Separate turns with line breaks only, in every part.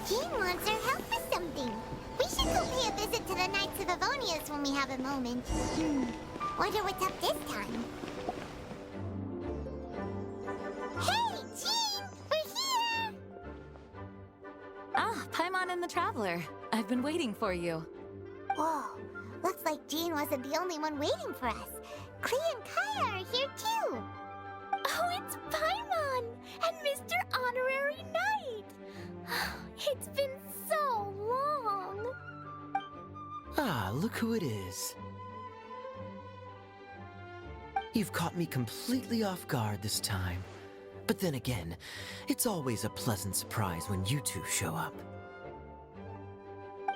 Jean wants our help with something. We should go pay a visit to the Knights of Avonius when we have a moment. Wonder what's up this time. Hey, Jean! We're here!
Ah, Paimon and the Traveler. I've been waiting for you.
Whoa, looks like Jean wasn't the only one waiting for us. Klee and Kaya are here too.
Oh, it's Paimon and Mr. Honorary Knight. It's been so long.
Ah, look who it is. You've caught me completely off guard this time. But then again, it's always a pleasant surprise when you two show up.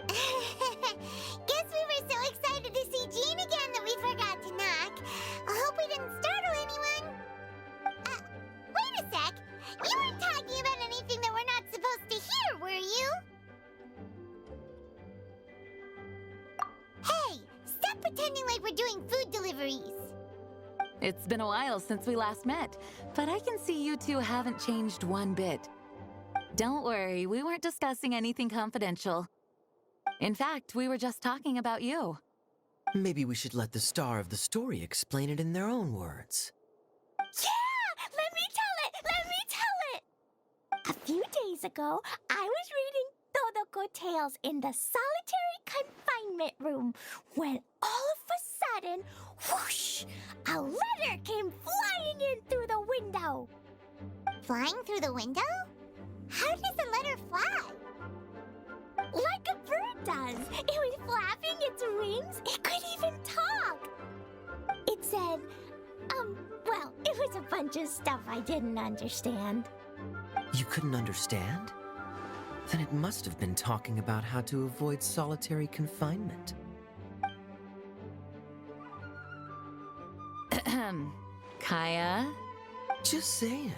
Guess we were so excited to see Jean again that we forgot to knock. I hope we didn't startle anyone. Wait a sec. You weren't talking about anything that we're not supposed to hear, were you? Hey, stop pretending like we're doing food deliveries.
It's been a while since we last met, but I can see you two haven't changed one bit. Don't worry, we weren't discussing anything confidential. In fact, we were just talking about you.
Maybe we should let the star of the story explain it in their own words.
Yeah! Let me tell it! Let me tell it! A few days ago, I was reading Todoko Tales in the solitary confinement room when all of a sudden, whoosh! A letter came flying in through the window.
Flying through the window? How does a letter fly?
Like a bird does. It was flapping its wings. It could even talk. It said, well, it was a bunch of stuff I didn't understand.
You couldn't understand? Then it must have been talking about how to avoid solitary confinement.
Kaya?
Just saying.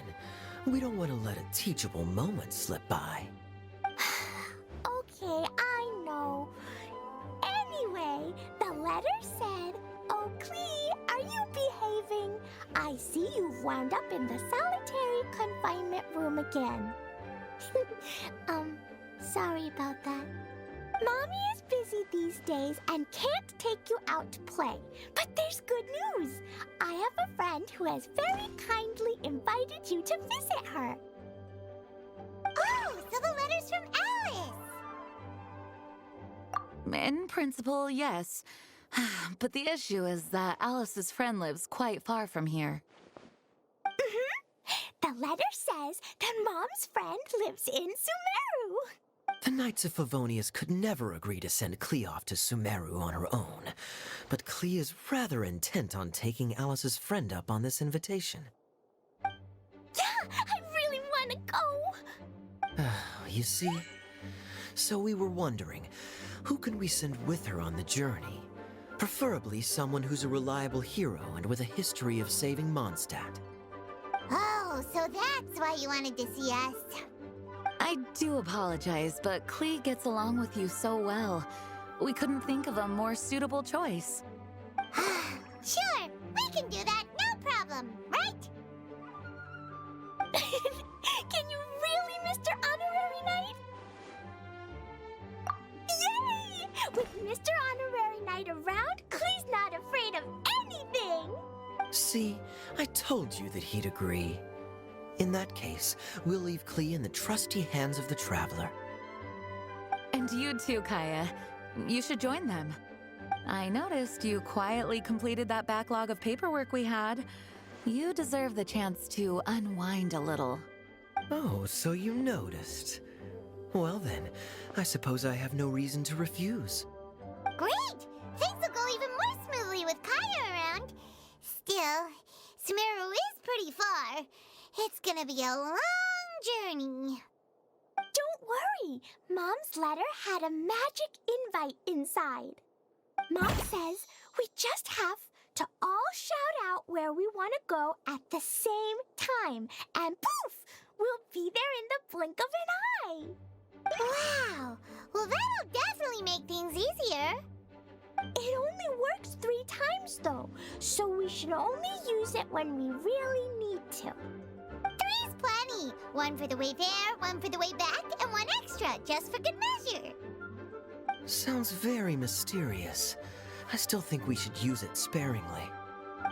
We don't want to let a teachable moment slip by.
Okay, I know. Anyway, the letter said, "Oh, Klee, are you behaving? I see you've wound up in the solitary confinement room again." Sorry about that. Mommy is busy these days and can't take you out to play. But there's good news. I have a friend who has very kindly invited you to visit her.
Oh, so the letter's from Alice!
In principle, yes. But the issue is that Alice's friend lives quite far from here.
The letter says that Mom's friend lives in Sumeru.
The Knights of Favonius could never agree to send Klee off to Sumeru on her own, but Klee is rather intent on taking Alice's friend up on this invitation.
Yeah, I really want to go.
You see? So we were wondering, who can we send with her on the journey? Preferably someone who's a reliable hero and with a history of saving Mondstadt.
Oh, so that's why you wanted to see us.
I do apologize, but Klee gets along with you so well. We couldn't think of a more suitable choice.
Sure, we can do that, no problem, right?
Can you really, Mr. Honorary Knight? Yay! With Mr. Honorary Knight around, Klee's not afraid of anything.
See, I told you that he'd agree. In that case, we'll leave Klee in the trusty hands of the Traveler.
And you too, Kaya. You should join them. I noticed you quietly completed that backlog of paperwork we had. You deserve the chance to unwind a little.
Oh, so you noticed. Well then, I suppose I have no reason to refuse.
Great! Things will go even more smoothly with Kaya around. Still, Sumeru is pretty far. It's gonna be a long journey.
Don't worry. Mom's letter had a magic invite inside. Mom says we just have to all shout out where we want to go at the same time. And poof! We'll be there in the blink of an eye.
Wow! Well, that'll definitely make things easier.
It only works 3 times, though, so we should only use it when we really need to.
3's plenty. One for the way there, one for the way back, and one extra, just for good measure.
Sounds very mysterious. I still think we should use it sparingly.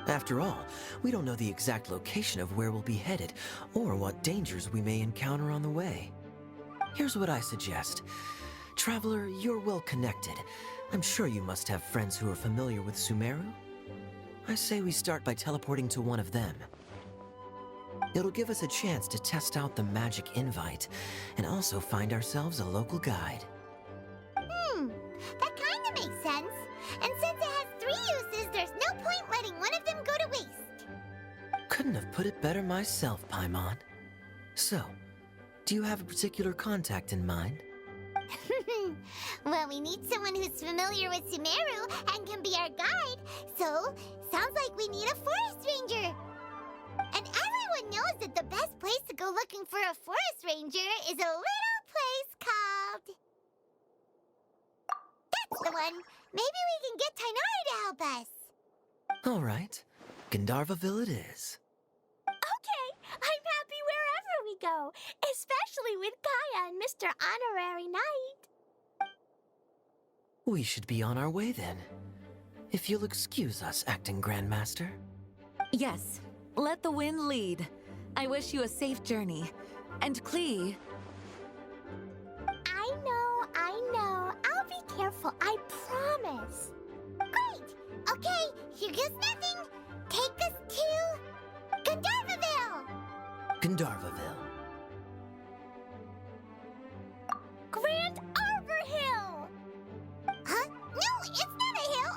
After all, we don't know the exact location of where we'll be headed, or what dangers we may encounter on the way. Here's what I suggest. Traveler, you're well connected. I'm sure you must have friends who are familiar with Sumeru. I say we start by teleporting to one of them. It'll give us a chance to test out the magic invite, and also find ourselves a local guide.
That kinda makes sense. And since it has 3 uses, there's no point letting one of them go to waste.
Couldn't have put it better myself, Paimon. So, do you have a particular contact in mind?
Well, we need someone who's familiar with Sumeru and can be our guide, so sounds like we need a forest ranger. And everyone knows that the best place to go looking for a forest ranger is a little place called... That's the one! Maybe we can get Tainari to help us.
All right. Gandharvaville it is.
Okay, I'm happy wherever we go, especially with Kaya and Mr. Honorary Knight.
We should be on our way then. If you'll excuse us, Acting Grandmaster.
Yes, let the wind lead. I wish you a safe journey. And Klee,
I know. I'll be careful, I promise.
Great! Okay, here goes nothing. Take us to... Gandharvaville!
Gandharvaville.
Grand Arbor Hill!
Huh? No, it's not a hill!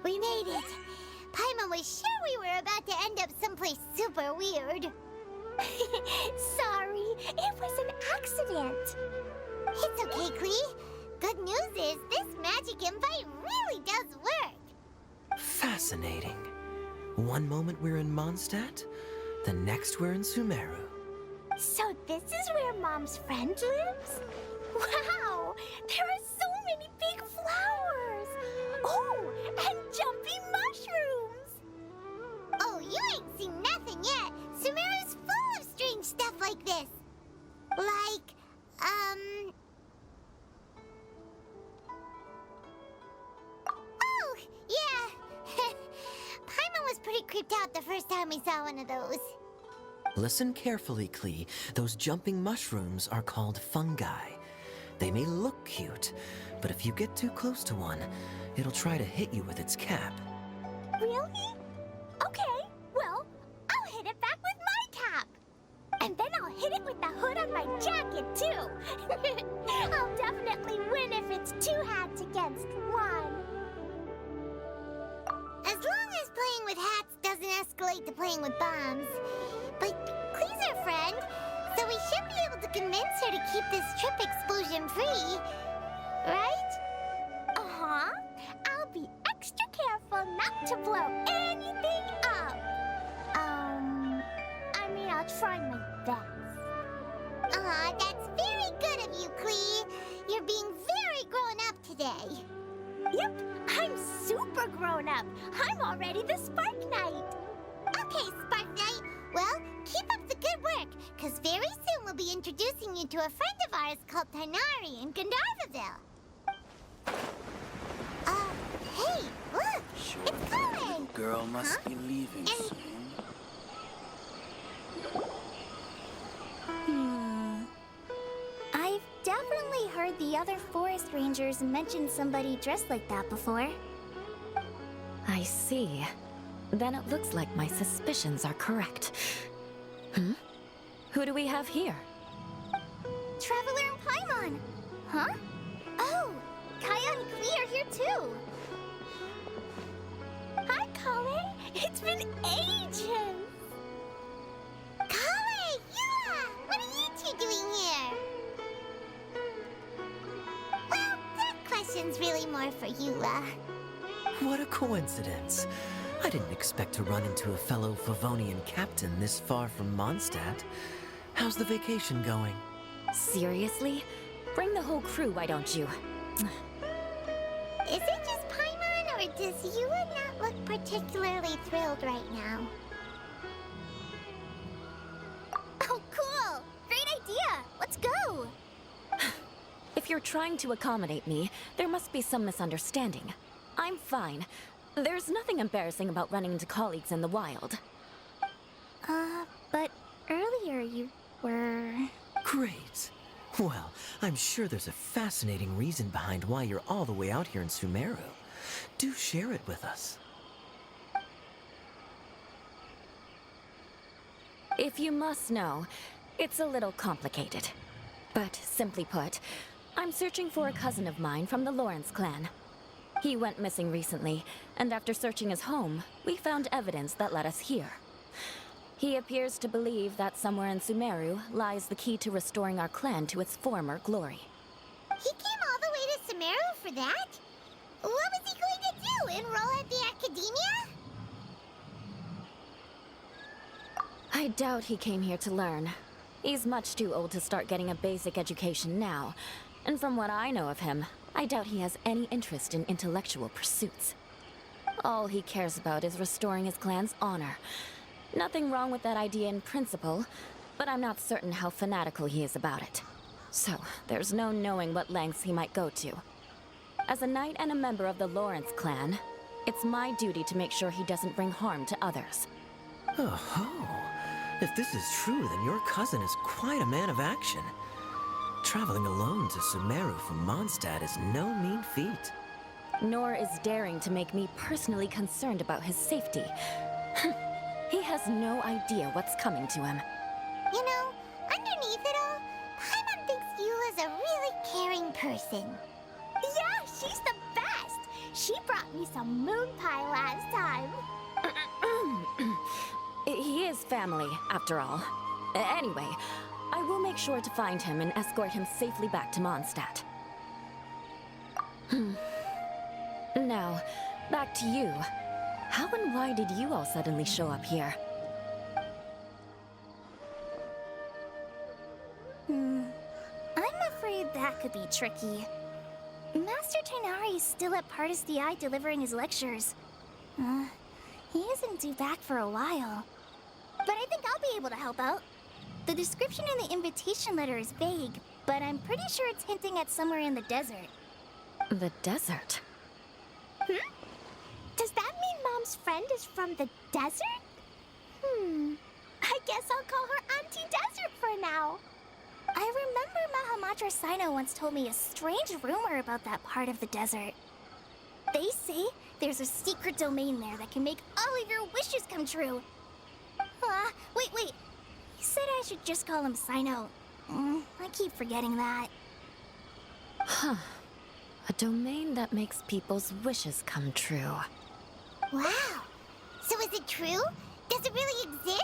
We made it. Paimon was sure we were about to end up someplace super weird.
Sorry, it was an accident.
It's okay, Klee. Good news is this magic invite really does work.
Fascinating. One moment we're in Mondstadt, the next we're in Sumeru.
So this is where Mom's friend lives? Wow, there are so many big flowers. Oh, and jumpy mushrooms.
Oh, you ain't seen nothing yet. Sumeru's full of strange stuff like this. Like, Oh, yeah. Paimon was pretty creeped out the first time we saw one of those.
Listen carefully, Klee. Those jumping mushrooms are called fungi. They may look cute, but if you get too close to one, it'll try to hit you with its cap.
Really? Okay, well, I'll hit it back with my cap. And then I'll hit it with the hood on my jacket, too. I'll definitely win if it's 2 hats against 1.
As long as playing with hats doesn't escalate to playing with bombs. But Klee's our friend, so we should be able to convince her to keep this trip explosion-free. Right?
Uh-huh. I'll be extra careful not to blow anything up. I mean, I'll try my best.
Aw, that's very good of you, Klee. You're being very grown up today.
Yep, I'm super grown up. I'm already the Spark Knight.
Okay, Spark Knight. Well, keep up the good work, because very soon we'll be introducing you to a friend of ours called Tainari in Gandharvaville. Hey, look!
Sure,
It's coming!
the girl must
Huh?
be leaving
And-
soon.
I've definitely heard the other forest rangers mention somebody dressed like that before.
I see. Then it looks like my suspicions are correct. Who do we have here?
Traveler and Paimon! Huh? Oh, Kaya and Klee are here too!
Hi, Kale. It's been ages.
Kale! Yula! What are you two doing here? Well, that question's really more for Yula.
What a coincidence. I didn't expect to run into a fellow Favonian captain this far from Mondstadt. How's the vacation going?
Seriously? Bring the whole crew, why don't you?
Is it just Paimon, or does Eula not look particularly thrilled right now? Oh, cool! Great idea! Let's go!
If you're trying to accommodate me, there must be some misunderstanding. I'm fine. There's nothing embarrassing about running into colleagues in the wild.
But earlier you were...
Great. Well, I'm sure there's a fascinating reason behind why you're all the way out here in Sumeru. Do share it with us.
If you must know, it's a little complicated. But simply put, I'm searching for a cousin of mine from the Lawrence clan. He went missing recently, and after searching his home, we found evidence that led us here. He appears to believe that somewhere in Sumeru lies the key to restoring our clan to its former glory.
He came all the way to Sumeru for that? What was he going to do? Enroll at the academia?
I doubt he came here to learn. He's much too old to start getting a basic education now. And from what I know of him, I doubt he has any interest in intellectual pursuits. All he cares about is restoring his clan's honor. Nothing wrong with that idea in principle, but I'm not certain how fanatical he is about it. So, there's no knowing what lengths he might go to. As a knight and a member of the Lawrence clan, it's my duty to make sure he doesn't bring harm to others.
Oh, if this is true, then your cousin is quite a man of action. Traveling alone to Sumeru from Mondstadt is no mean feat.
Nor is daring to make me personally concerned about his safety. He has no idea what's coming to him.
You know, underneath it all, Paimon thinks Eula's a really caring person. Yeah, she's the best! She brought me some moon pie last time.
He is family, after all. Anyway, I will make sure to find him and escort him safely back to Mondstadt. Now, back to you. How and why did you all suddenly show up here?
I'm afraid that could be tricky. Master Tighnari is still at Pardus Eye delivering his lectures. He isn't due back for a while. But I think I'll be able to help out. The description in the invitation letter is vague, but I'm pretty sure it's hinting at somewhere in the desert.
The desert?
Does that mean Mom's friend is from the desert? I guess I'll call her Auntie Desert for now. I remember Mahamatra Sino once told me a strange rumor about that part of the desert. They say there's a secret domain there that can make all of your wishes come true. Wait. He said I should just call him Sino. I keep forgetting that.
Huh. A domain that makes people's wishes come true.
Wow. So is it true? Does it really exist?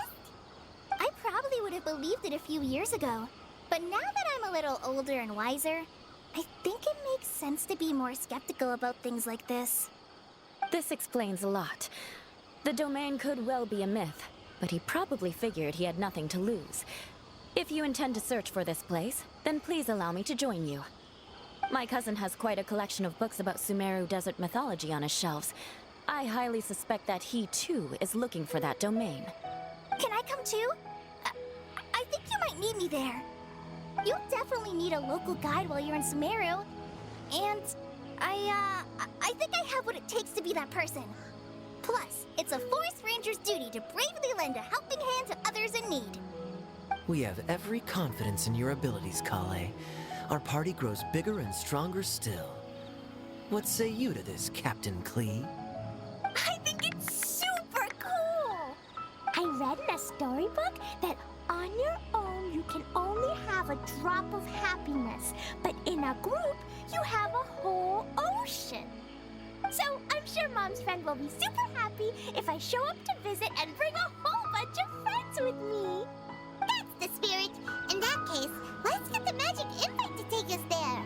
I probably would have believed it a few years ago. But now that I'm a little older and wiser, I think it makes sense to be more skeptical about things like this.
This explains a lot. The domain could well be a myth, but he probably figured he had nothing to lose. If you intend to search for this place, then please allow me to join you. My cousin has quite a collection of books about Sumeru desert mythology on his shelves. I highly suspect that he, too, is looking for that domain.
Can I come too? I think you might need me there. You'll definitely need a local guide while you're in Sumeru. And I think I have what it takes to be that person. Plus, it's a forest ranger's duty to bravely lend a helping hand to others in need.
We have every confidence in your abilities, Kale. Our party grows bigger and stronger still. What say you to this, Captain Klee?
I think it's super cool! I read in a storybook that on your own you can only have a drop of happiness, but in a group you have a whole ocean. So I'm sure Mom's friend will be super happy if I show up to visit and bring a whole bunch of friends with me. That's the spirit. In that case, let's get the magic invite to take us there.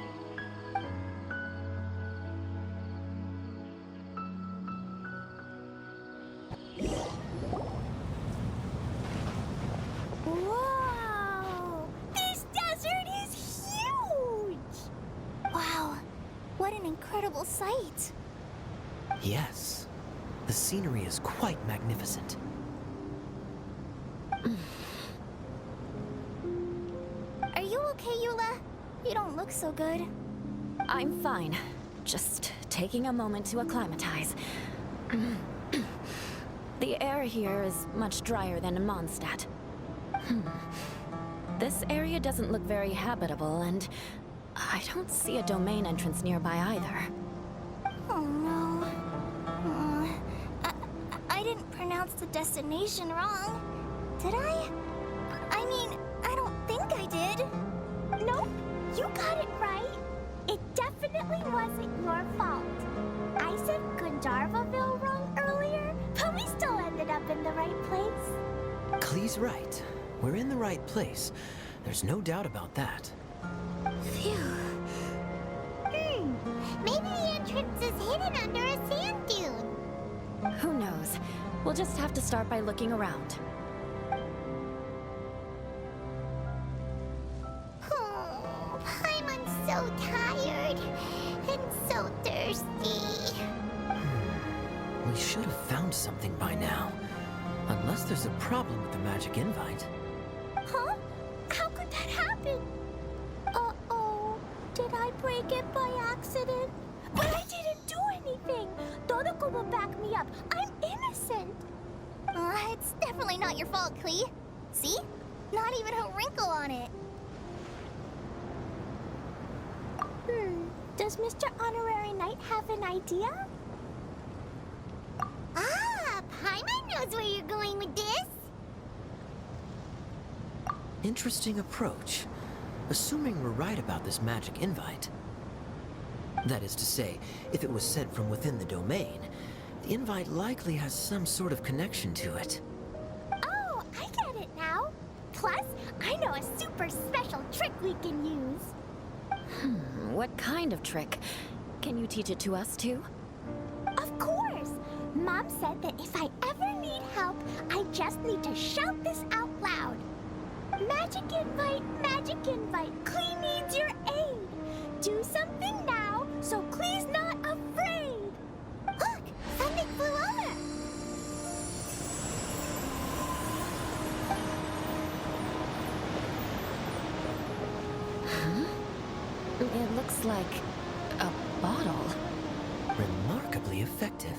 Whoa! This desert is huge! Wow,
What an incredible sight.
Yes, the scenery is quite magnificent.
Are you okay, Eula? You don't look so good.
I'm fine. Just taking a moment to acclimatize. The air here is much drier than in Mondstadt. This area doesn't look very habitable, and I don't see a domain entrance nearby either.
Oh no. I didn't pronounce the destination wrong. Did I? I mean, I don't think I did. Nope, you got it right. It definitely wasn't your fault. I said Gunjarvaville wrong earlier, but we still ended up in the right place.
Klee's right. We're in the right place. There's no doubt about that.
Phew.
Maybe the entrance is hidden under a sand dune.
Who knows? We'll just have to start by looking around.
Oh, Paimon's so tired and so thirsty.
We should have found something by now. Unless there's a problem with the magic invite.
Huh? How could that happen? Uh-oh. Did I break it by accident? But I didn't do anything. Todoko will back me up. I'm innocent.
It's definitely not your fault, Klee. See? Not even a wrinkle on it.
Does Mr. Honorary Knight have an idea?
Ah, Paimon knows where you're going with this.
Interesting approach. Assuming we're right about this magic invite. That is to say, if it was sent from within the domain, the invite likely has some sort of connection to it.
Oh, I get it now. Plus, I know a super special trick we can use.
What kind of trick? Can you teach it to us too?
Of course! Mom said that if I ever need help, I just need to shout this out loud. Magic invite, Klee needs your aid. Do something now, so Klee's not afraid.
Look, something flew over.
It looks like a bottle.
Remarkably effective.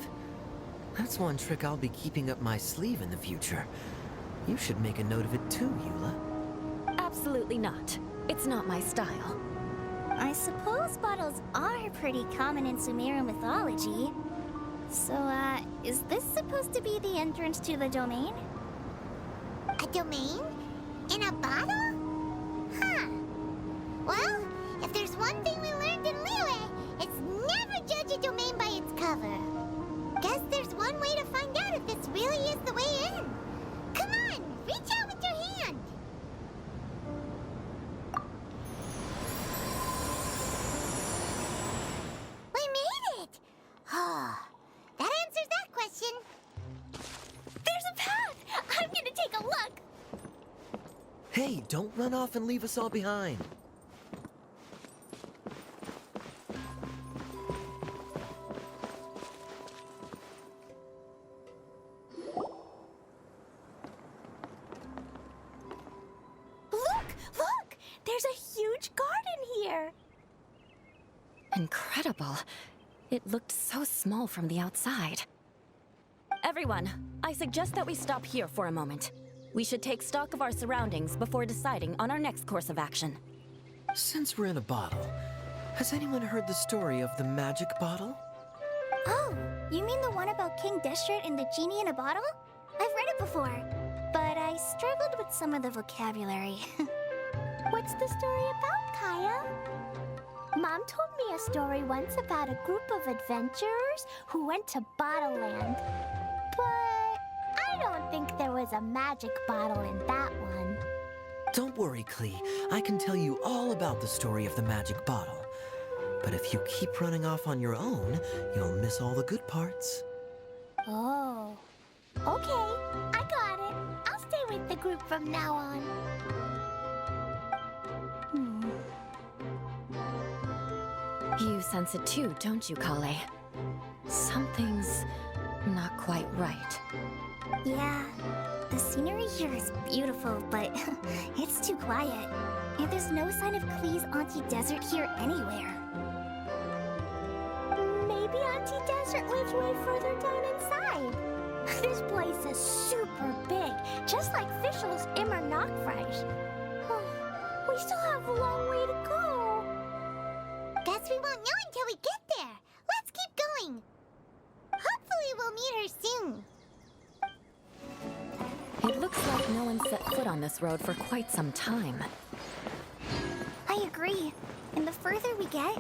That's one trick I'll be keeping up my sleeve in the future. You should make a note of it too, Eula.
Absolutely not. It's not my style.
I suppose bottles are pretty common in Sumeru mythology. So, is this supposed to be the entrance to the domain?
A domain? In a bottle? Huh. Well, if there's one thing we learned in Liyue, it's never judge a domain by its cover. Guess there's one way to find out if this really is the way in. Come on, reach out with your hand. We made it! Oh, that answers that question.
There's a path! I'm gonna take a look!
Hey, don't run off and leave us all behind.
Look! There's a huge garden here!
Incredible. It looked so small from the outside. Everyone, I suggest that we stop here for a moment. We should take stock of our surroundings before deciding on our next course of action.
Since we're in a bottle, has anyone heard the story of the magic bottle?
Oh, you mean the one about King Deshret and the genie in a bottle? I've read it before, but I struggled with some of the vocabulary. What's the story about, Kaya? Mom told me a story once about a group of adventurers who went to Bottle Land. But I don't think there was a magic bottle in that one.
Don't worry, Klee. I can tell you all about the story of the magic bottle. But if you keep running off on your own, you'll miss all the good parts.
Oh. Okay, I got it. I'll stay with the group from now on.
You sense it too, don't you, Kale? Something's not quite right.
Yeah, the scenery here is beautiful, but it's too quiet. And there's no sign of Klee's Auntie Desert here anywhere. Maybe Auntie Desert lives way further down inside. This place is super big, just like Fischl's Immer Nachfresh. We still have a long way to go.
Guess we won't know until we get there. Let's keep going. Hopefully we'll meet her soon.
It looks like no one set foot on this road for quite some time.
I agree. And the further we get,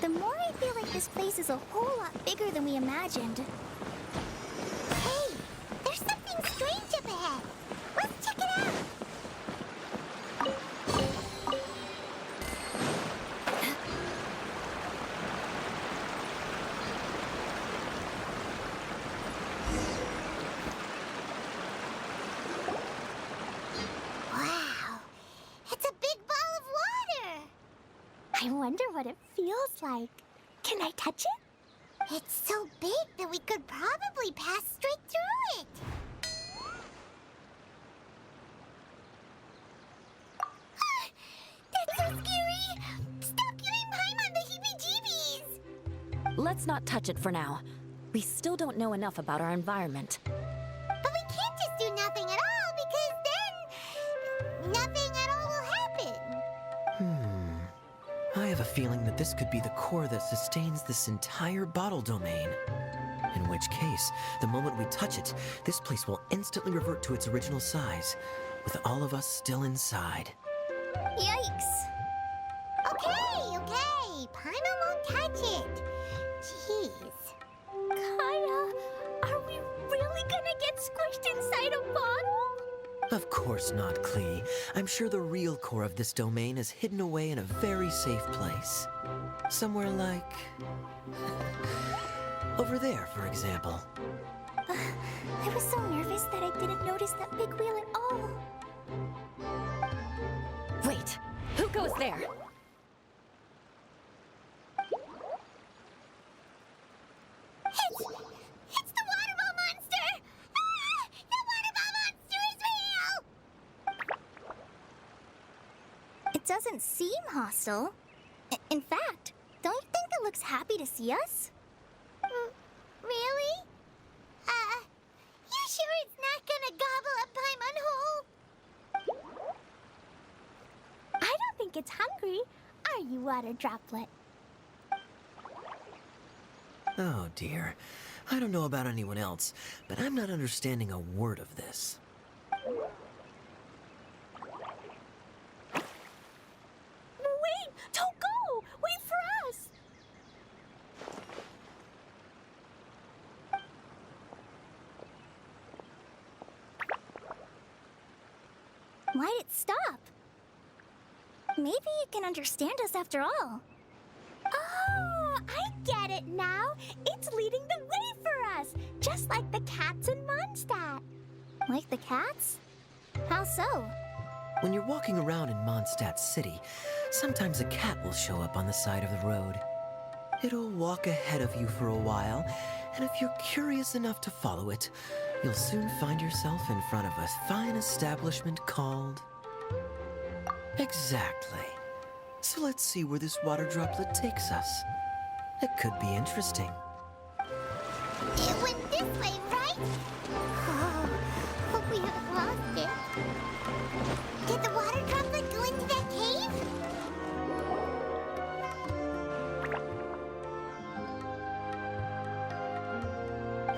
the more I feel like this place is a whole lot bigger than we imagined.
Hey, there's something strange up ahead. Let's check it out. Wow, it's a big ball of water.
I wonder what it feels like. Can I touch it?
It's so big that we could probably pass straight through it. That's so scary! Stop giving Paimon the heebie-jeebies!
Let's not touch it for now. We still don't know enough about our environment.
But we can't just do nothing at all, because then nothing at all will happen.
I have a feeling that this could be the core that sustains this entire bottle domain. In which case, the moment we touch it, this place will instantly revert to its original size, with all of us still inside.
Yikes!
Okay. Paimon won't touch it. Jeez.
Kaya, are we really gonna get squished inside a bottle?
Of course not, Klee. I'm sure the real core of this domain is hidden away in a very safe place. Somewhere like... over there, for example.
I was so nervous that I didn't notice that big wheel at all.
Wait, who goes there?
It's the water ball monster! Ah! The water ball monster is real!
It doesn't seem hostile. In fact, don't you think it looks happy to see us?
Really? You sure it's not gonna gobble up Paimon whole?
I don't think it's hungry. Are you, Water Droplet?
Oh dear. I don't know about anyone else, but I'm not understanding a word of this.
Wait! Don't go! Wait for us! Why'd it stop? Maybe it can understand us after all. Oh, I get it now. It's leading the way for us, just like the cats in Mondstadt. Like the cats? How so?
When you're walking around in Mondstadt City, sometimes a cat will show up on the side of the road. It'll walk ahead of you for a while, and if you're curious enough to follow it, you'll soon find yourself in front of a fine establishment called... Exactly. So let's see where this water droplet takes us. It could be interesting.
It went this way, right? Oh, hope we haven't lost it. Did the water droplet go into that cave?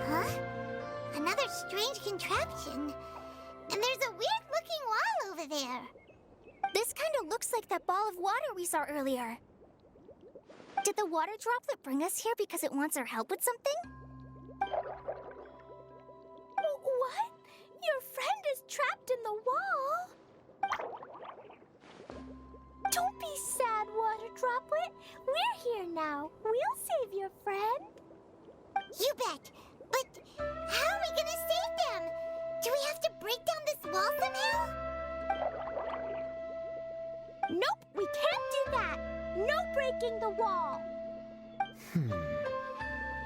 Huh? Another strange contraption. And there's a weird-looking wall over there.
This kind of looks like that ball of water we saw earlier. Did the water droplet bring us here because it wants our help with something? What? Your friend is trapped in the wall? Don't be sad, water droplet. We're here now. We'll save your friend.
You bet. But how are we gonna save them? Do we have to break down this wall somehow?
Nope, we can't do that. No breaking the wall.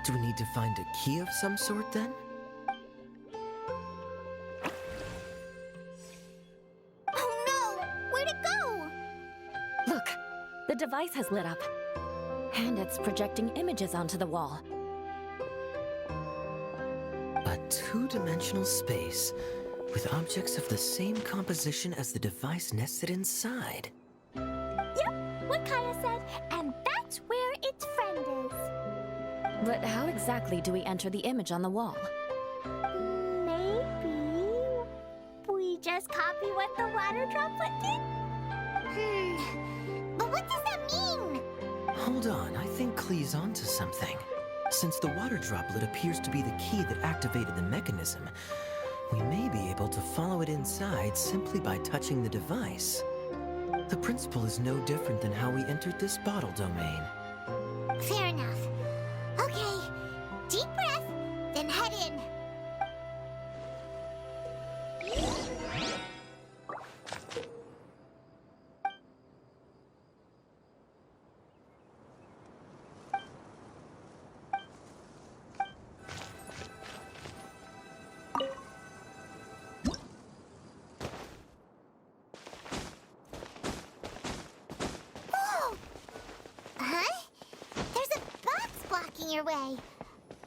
Do we need to find a key of some sort then?
Oh no! Where'd it go?
Look, the device has lit up. And it's projecting images onto the wall.
A two-dimensional space with objects of the same composition as the device nested inside.
Yep, what Kaya said, and that's where its friend is.
But how exactly do we enter the image on the wall?
Maybe we just copy what the water droplet did?
But what does that mean?
Hold on, I think Klee's onto something. Since the water droplet appears to be the key that activated the mechanism, we may be able to follow it inside simply by touching the device. The principle is no different than how we entered this bottle domain.
Fair enough. Okay, deep breath, then head in. Your way.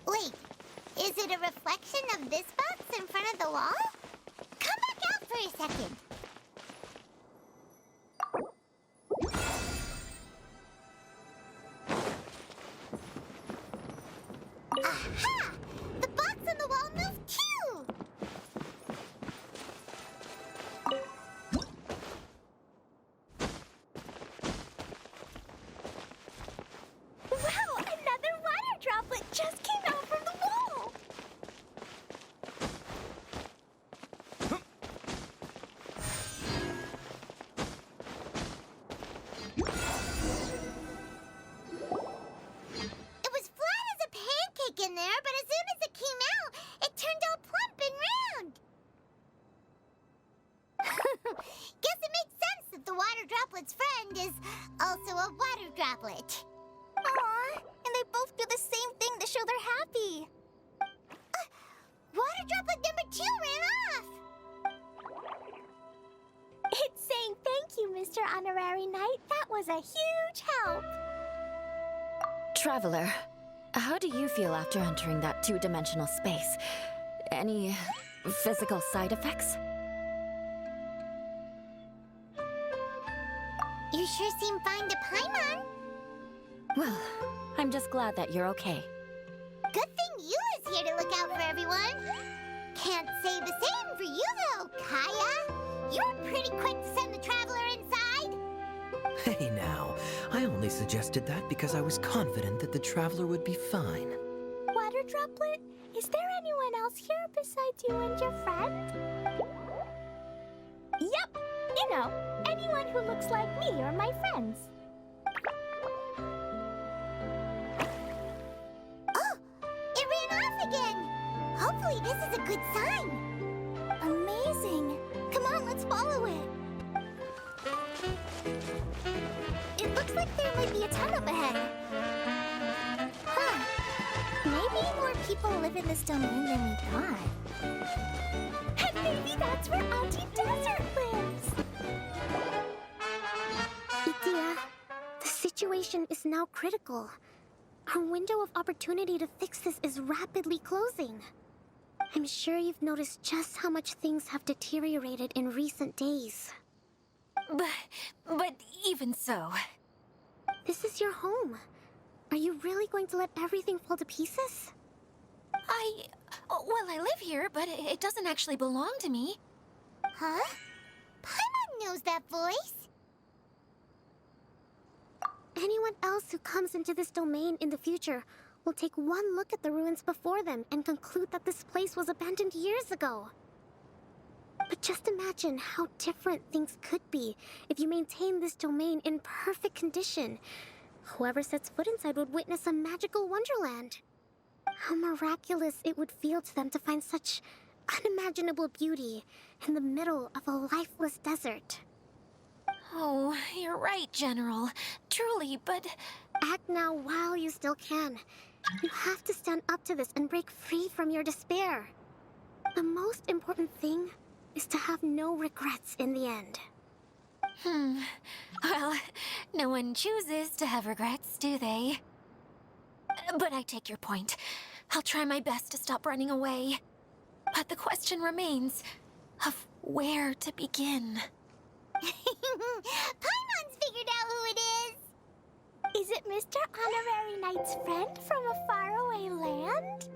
Wait, is it a reflection of this box in front of the wall? Come back out for a second. Aha! The box on the wall moved too!
Wow, another water droplet just came out from the wall!
It was flat as a pancake in there, but as soon as it came out, it turned all plump and round. Guess it makes sense that the water droplet's friend is also a water droplet.
Aw, and they both do the same thing to show they're happy.
Water droplet number 2 ran off.
It's saying thank you, Mr. Honorary Knight. That was a huge help.
Traveler, how do you feel after entering that two-dimensional space? Any physical side effects?
You sure seem fine to Paimon.
Well, I'm just glad that you're okay.
Good thing you is here to look out for everyone. Can't say the same for you though, Kaya. You were pretty quick to send the traveler inside.
Hey now, I only suggested that because I was confident that the traveler would be fine.
Water droplet, is there anyone else here besides you and your friend? Yep, you know, anyone who looks like me or my friends.
Oh, it ran off again. Hopefully this is a good sign.
Amazing. Come on, let's follow it. It looks like there might be a ton up ahead. Huh. Maybe more people live in this domain than we thought. And maybe that's where Auntie Desert lives. Itia, the situation is now critical. Our window of opportunity to fix this is rapidly closing. I'm sure you've noticed just how much things have deteriorated in recent days.
But even so...
This is your home. Are you really going to let everything fall to pieces?
Well, I live here, but it doesn't actually belong to me.
Huh? Paimon knows that voice.
Anyone else who comes into this domain in the future will take one look at the ruins before them and conclude that this place was abandoned years ago. But just imagine how different things could be if you maintain this domain in perfect condition. Whoever sets foot inside would witness a magical wonderland. How miraculous it would feel to them to find such unimaginable beauty in the middle of a lifeless desert.
Oh, you're right, General. Truly, but...
Act now while you still can.
You have to stand up to this and break free from your despair. The most important thing is to have no regrets in the end.
Well, no one chooses to have regrets, do they? But I take your point. I'll try my best to stop running away. But the question remains of where to begin.
Paimon's figured out who it is!
Is it Mr. Honorary Knight's friend from a faraway land?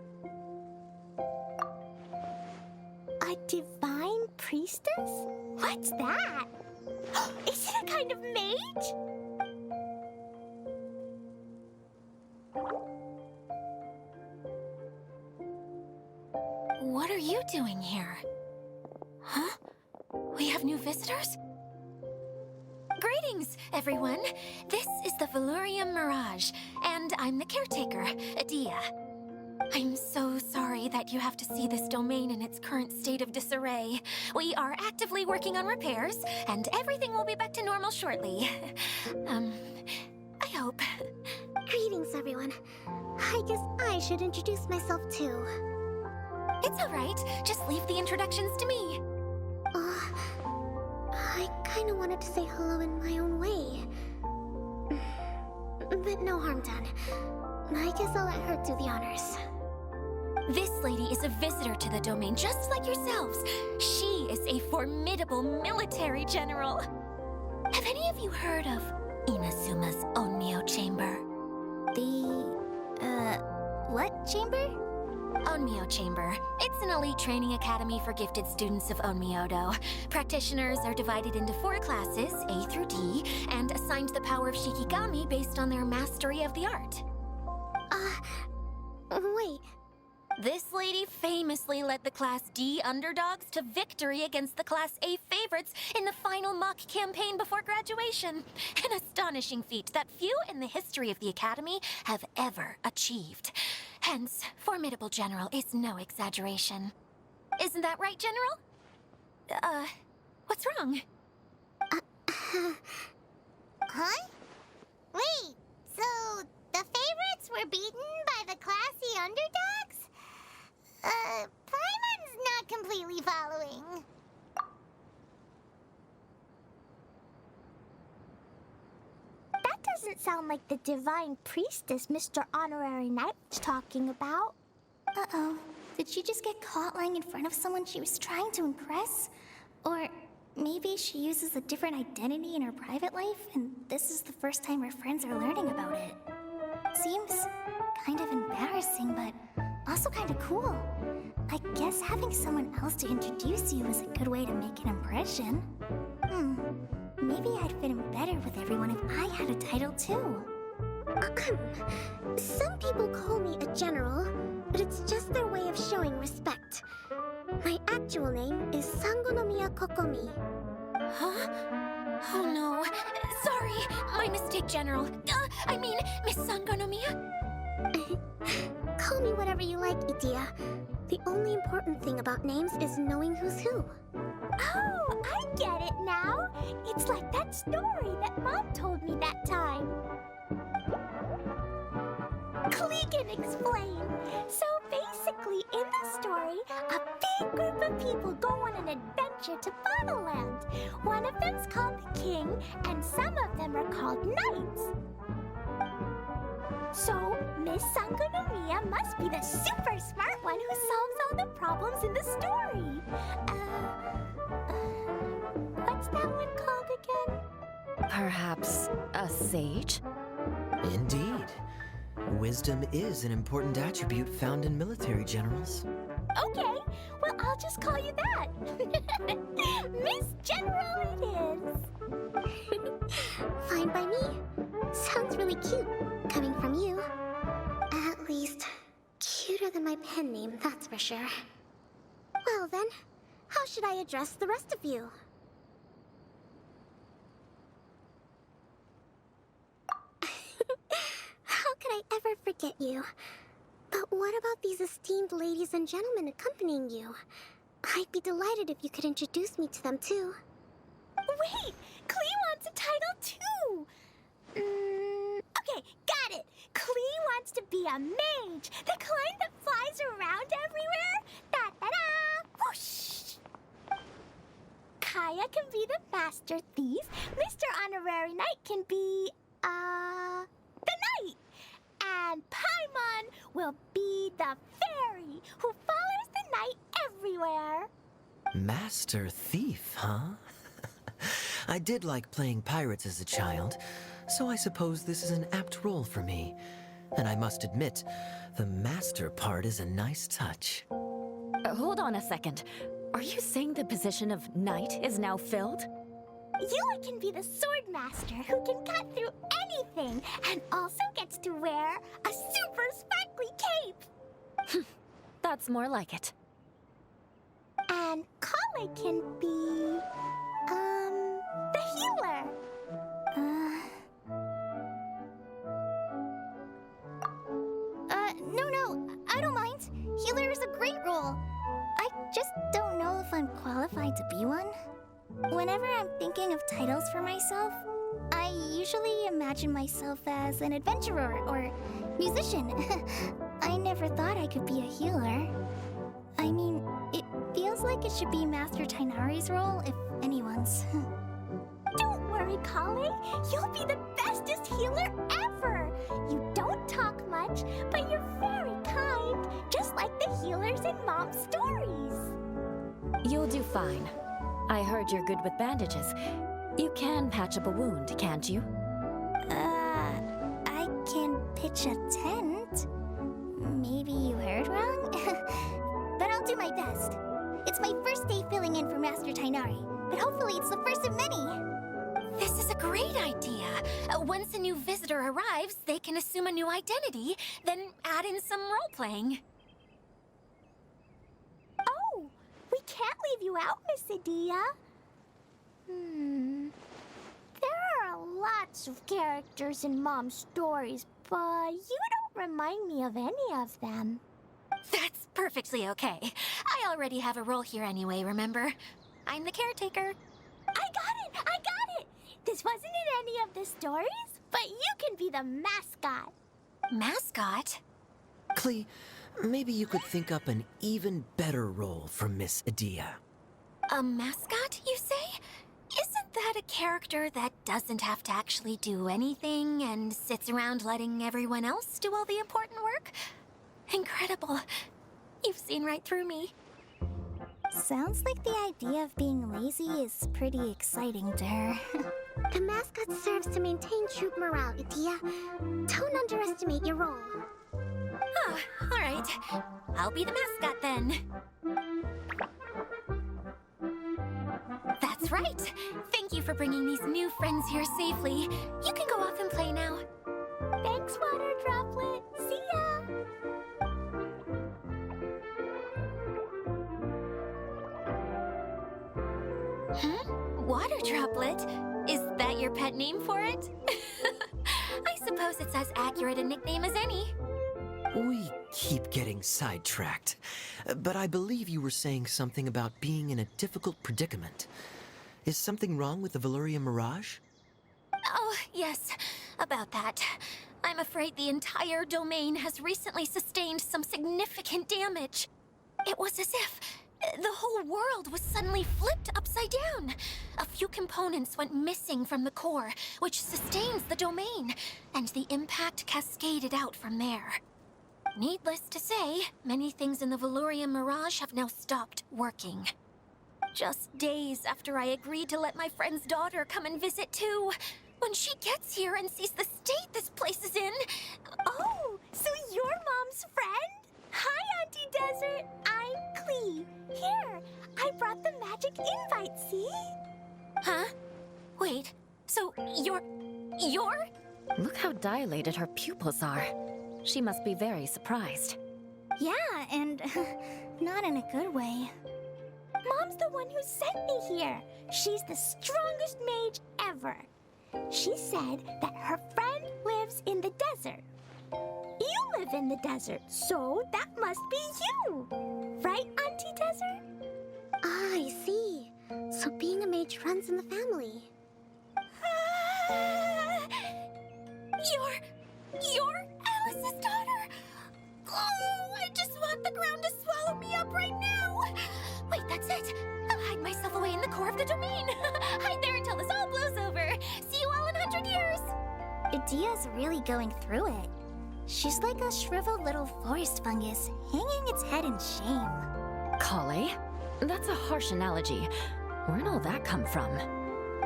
A divine priestess? What's that? Is it a kind of mage? What are you doing here? Huh? We have new visitors? Greetings, everyone. This is the Valurium Mirage, and I'm the caretaker, Adia. I'm so sorry that you have to see this domain in its current state of disarray. We are actively working on repairs, and everything will be back to normal shortly. I hope.
Greetings, everyone. I guess I should introduce myself too.
It's all right. Just leave the introductions to me.
I kinda wanted to say hello in my own way. But no harm done. I guess I'll let her do the honors.
This lady is a visitor to the domain, just like yourselves. She is a formidable military general. Have any of you heard of Inazuma's Onmyo Chamber?
What chamber?
Onmyo Chamber. It's an elite training academy for gifted students of Onmyodo. Practitioners are divided into 4 classes, A through D, and assigned the power of Shikigami based on their mastery of the art.
Wait.
This lady famously led the Class D underdogs to victory against the Class A favorites in the final mock campaign before graduation. An astonishing feat that few in the history of the Academy have ever achieved. Hence, formidable general is no exaggeration. Isn't that right, General? What's wrong?
Huh? Wait, so the favorites were beaten by the classy underdogs? Paimon's not completely following.
That doesn't sound like the divine priestess Mr. Honorary Knight was talking about.
Uh-oh. Did she just get caught lying in front of someone she was trying to impress? Or maybe she uses a different identity in her private life, and this is the first time her friends are learning about it. Seems kind of embarrassing, but also kind of cool. I guess having someone else to introduce you is a good way to make an impression. Maybe I'd fit in better with everyone if I had a title too.
Some people call me a general, but it's just their way of showing respect. My actual name is Sangonomiya Kokomi.
Huh? Oh no. Sorry, my mistake, General. I mean, Miss Sangonomiya.
Call me whatever you like, Itia. The only important thing about names is knowing who's who.
Oh, I get it now. It's like that story that Mom told me that time. Klee can explain. So basically, in the story, a big group of people go on an adventure to Bottleland. One of them's called the King, and some of them are called Knights. So, Miss Sangonomiya must be the super smart one who solves all the problems in the story. What's that one called again?
Perhaps a sage?
Indeed. Wisdom is an important attribute found in military generals.
Okay, well, I'll just call you that. Miss General it is.
Fine by me. Sounds really cute, coming from you. At least, cuter than my pen name, that's for sure. Well then, how should I address the rest of you? How could I ever forget you? But what about these esteemed ladies and gentlemen accompanying you? I'd be delighted if you could introduce me to them too.
Wait, Klee wants a title too. Okay, got it. Klee wants to be a the mage, the kind that flies around everywhere. Da-da-da! Whoosh! Kaya can be the master thief. Mr. Honorary Knight can be, the knight. And Paimon will be the fairy who follows the knight everywhere.
Master Thief, huh? I did like playing pirates as a child, so I suppose this is an apt role for me. And I must admit, the master part is a nice touch.
Hold on a second. Are you saying the position of knight is now filled?
Yua can be the sword master who can cut through anything and also gets to wear a super sparkly cape.
That's more like it.
And Kale can be, the healer.
No, I don't mind. Healer is a great role. I just don't know if I'm qualified to be one. Whenever I'm thinking of titles for myself, I usually imagine myself as an adventurer or musician. I never thought I could be a healer. I mean, it feels like it should be Master Tainari's role, if anyone's.
Don't worry, Kale. You'll be the bestest healer ever. You don't talk much, but you're very kind, just like the healers in Mom's stories.
You'll do fine. I heard you're good with bandages. You can patch up a wound, can't you?
I can pitch a tent. Maybe you heard wrong? But I'll do my best. It's my first day filling in for Master Tainari, but hopefully it's the first of many.
This is a great idea. Once a new visitor arrives, they can assume a new identity, then add in some role-playing.
Oh, we can't leave you out, Miss Adia. There are lots of characters in Mom's stories, but you don't remind me of any of them.
That's perfectly okay. I already have a role here anyway, remember? I'm the caretaker.
I got it! This wasn't in any of the stories, but you can be the mascot.
Mascot?
Klee, maybe you could think up an even better role for Miss Adia.
A mascot, you say? Isn't that a character that doesn't have to actually do anything and sits around letting everyone else do all the important work? Incredible. You've seen right through me.
Sounds like the idea of being lazy is pretty exciting to her.
The mascot serves to maintain troop morale, Adia. Don't underestimate your role.
Oh, all right. I'll be the mascot then. That's right. Thank you for bringing these new friends here safely. You can go off and play now.
Thanks, Water Droplet. See ya!
Huh? Water Droplet? Is that your pet name for it? I suppose it's as accurate a nickname as any.
We keep getting sidetracked, but I believe you were saying something about being in a difficult predicament. Is something wrong with the Valyria Mirage?
Oh, yes, about that. I'm afraid the entire domain has recently sustained some significant damage. It was as if the whole world was suddenly flipped upside down. A few components went missing from the core, which sustains the domain, and the impact cascaded out from there. Needless to say, many things in the Valyria Mirage have now stopped working. Just days after I agreed to let my friend's daughter come and visit too, when she gets here and sees the state this place is in...
Oh, so you're Mom's friend? Hi, Auntie Desert. I'm Klee. Here, I brought the magic invite, see?
Huh? Wait, so you're...
Look how dilated her pupils are. She must be very surprised.
Yeah, and not in a good way.
Mom's the one who sent me here. She's the strongest mage ever. She said that her friend lives in the desert. You live in the desert, so that must be you. Right, Auntie Desert?
Ah, I see. So being a mage runs in the family.
You're Alice's daughter? Oh, I just want the ground to swallow me up right now. Wait, that's it. I'll hide myself away in the core of the domain. Hide there until this all blows over. See you all in 100 years.
Adia's really going through it. She's like a shriveled little forest fungus, hanging its head in shame.
Kale? That's a harsh analogy. Where'd all that come from?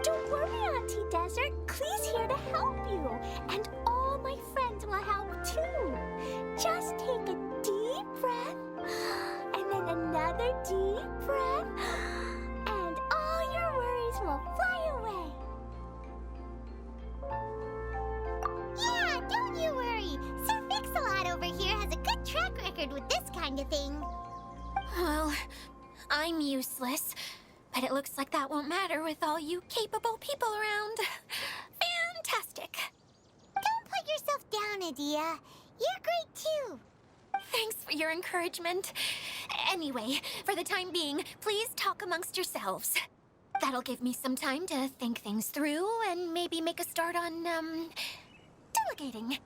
Don't worry, Auntie Desert. Klee's here to help you. And all my friends will help too. Just take a deep breath, and then another deep breath, and all your worries will fly away.
Yeah, don't you worry. Sir Fix-a-Lot over here has a good track record with this kind of thing.
Well, I'm useless, but it looks like that won't matter with all you capable people around. Fantastic.
Don't put yourself down, Adia. You're great too.
Thanks for your encouragement. Anyway, for the time being, please talk amongst yourselves. That'll give me some time to think things through and maybe make a start on, delegating.